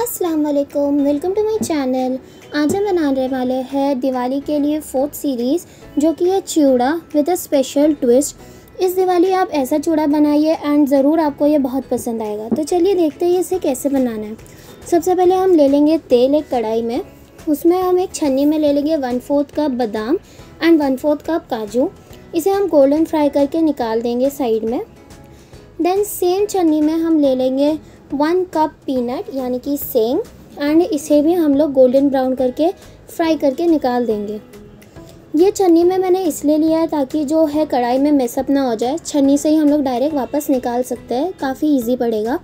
अस्सलाम वालेकुम, welcome to my channel. आज हम बनाने वाले हैं दिवाली के लिए फोर्थ सीरीज़, जो कि है चिवड़ा विद अ स्पेशल ट्विस्ट। इस दिवाली आप ऐसा चिवड़ा बनाइए एंड ज़रूर आपको ये बहुत पसंद आएगा। तो चलिए देखते हैं इसे कैसे बनाना है। सबसे पहले हम ले लेंगे तेल एक कढ़ाई में। उसमें हम एक छन्नी में ले लेंगे 1/4 कप बादाम एंड 1/4 कप काजू। इसे हम गोल्डन फ्राई करके निकाल देंगे साइड में। देन सेम छन्नी में हम ले लेंगे 1 कप पीनट यानी कि सेंग, एंड इसे भी हम लोग गोल्डन ब्राउन करके फ्राई करके निकाल देंगे। ये छन्नी में मैंने इसलिए लिया है ताकि जो है कढ़ाई में मिक्सअप ना हो जाए। छन्नी से ही हम लोग डायरेक्ट वापस निकाल सकते हैं, काफ़ी इजी पड़ेगा।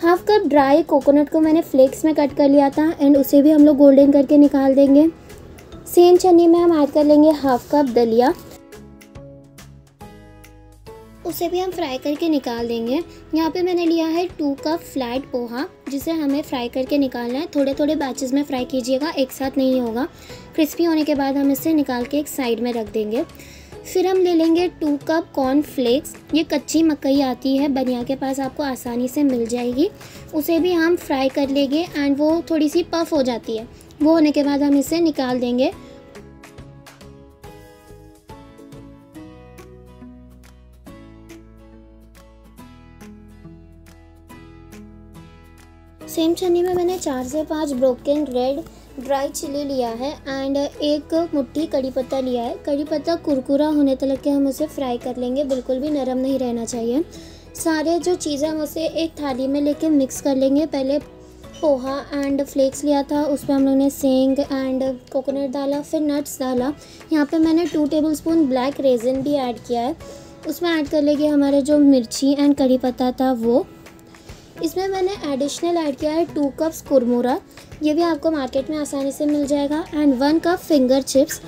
हाफ कप ड्राई कोकोनट को मैंने फ्लेक्स में कट कर लिया था एंड उसे भी हम लोग गोल्डन करके निकाल देंगे। सेम छन्नी में हम ऐड कर लेंगे हाफ कप दलिया, उसे भी हम फ्राई करके निकाल देंगे। यहाँ पे मैंने लिया है 2 कप फ्लैट पोहा, जिसे हमें फ्राई करके निकालना है। थोड़े थोड़े बैचेस में फ्राई कीजिएगा, एक साथ नहीं होगा। क्रिस्पी होने के बाद हम इसे निकाल के एक साइड में रख देंगे। फिर हम ले लेंगे 2 कप कॉर्न फ्लेक्स। ये कच्ची मकई आती है, बनिया के पास आपको आसानी से मिल जाएगी। उसे भी हम फ्राई कर लेंगे एंड वो थोड़ी सी पफ हो जाती है। वो होने के बाद हम इसे निकाल देंगे। सेम छन्नी में मैंने 4 से 5 ब्रोकन रेड ड्राई चिली लिया है एंड एक मुट्ठी कड़ी पत्ता लिया है। कड़ी पत्ता कुरकुरा होने तक के हम उसे फ्राई कर लेंगे, बिल्कुल भी नरम नहीं रहना चाहिए। सारे जो चीज़ें हम उसे एक थाली में लेके मिक्स कर लेंगे। पहले पोहा एंड फ्लेक्स लिया था, उस पर हम लोग ने सेंग एंड कोकोनट डाला, फिर नट्स डाला। यहाँ पे मैंने 2 टेबलस्पून ब्लैक रेजिन भी ऐड किया है। उसमें ऐड कर लेंगे हमारे जो मिर्ची एंड कड़ी पत्ता था वो। इसमें मैंने एडिशनल ऐड किया है 2 कप्स कुरमुरा, ये भी आपको मार्केट में आसानी से मिल जाएगा, एंड 1 कप फिंगर चिप्स,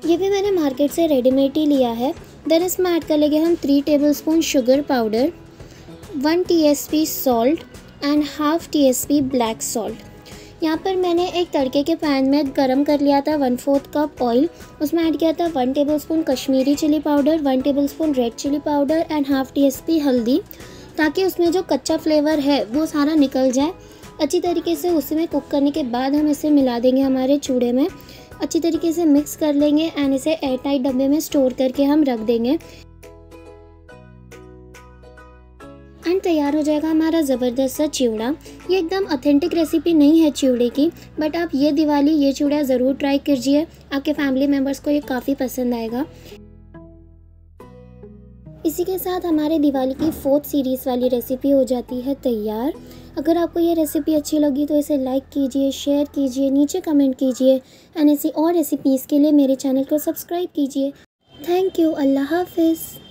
ये भी मैंने मार्केट से रेडीमेड ही लिया है। देन इसमें ऐड कर लेंगे हम 3 tablespoon sugar powder, 1 TSP salt and half TSP black salt. यहाँ पर मैंने एक तड़के के पैन में गरम कर लिया था 1/4 कप ऑयल। उसमें ऐड किया था 1 tablespoon Kashmiri chilli powder, 1 tablespoon red chilli powder and half tsp हल्दी, ताकि उसमें जो कच्चा फ्लेवर है वो सारा निकल जाए। अच्छी तरीके से उसी में कुक करने के बाद हम इसे मिला देंगे हमारे चूड़े में। अच्छी तरीके से मिक्स कर लेंगे एंड इसे एयर टाइट डब्बे में स्टोर करके हम रख देंगे। एंड तैयार हो जाएगा हमारा ज़बरदस्त सा चिवड़ा। ये एकदम ऑथेंटिक रेसिपी नहीं है चिवड़े की, बट आप ये दिवाली ये चिवड़ा ज़रूर ट्राई कीजिए, आपके फैमिली मेम्बर्स को ये काफ़ी पसंद आएगा। इसी के साथ हमारे दिवाली की 4th सीरीज़ वाली रेसिपी हो जाती है तैयार। अगर आपको ये रेसिपी अच्छी लगी तो इसे लाइक कीजिए, शेयर कीजिए, नीचे कमेंट कीजिए एंड ऐसी और रेसिपीज़ के लिए मेरे चैनल को सब्सक्राइब कीजिए। Thank you. अल्लाह हाफिज़।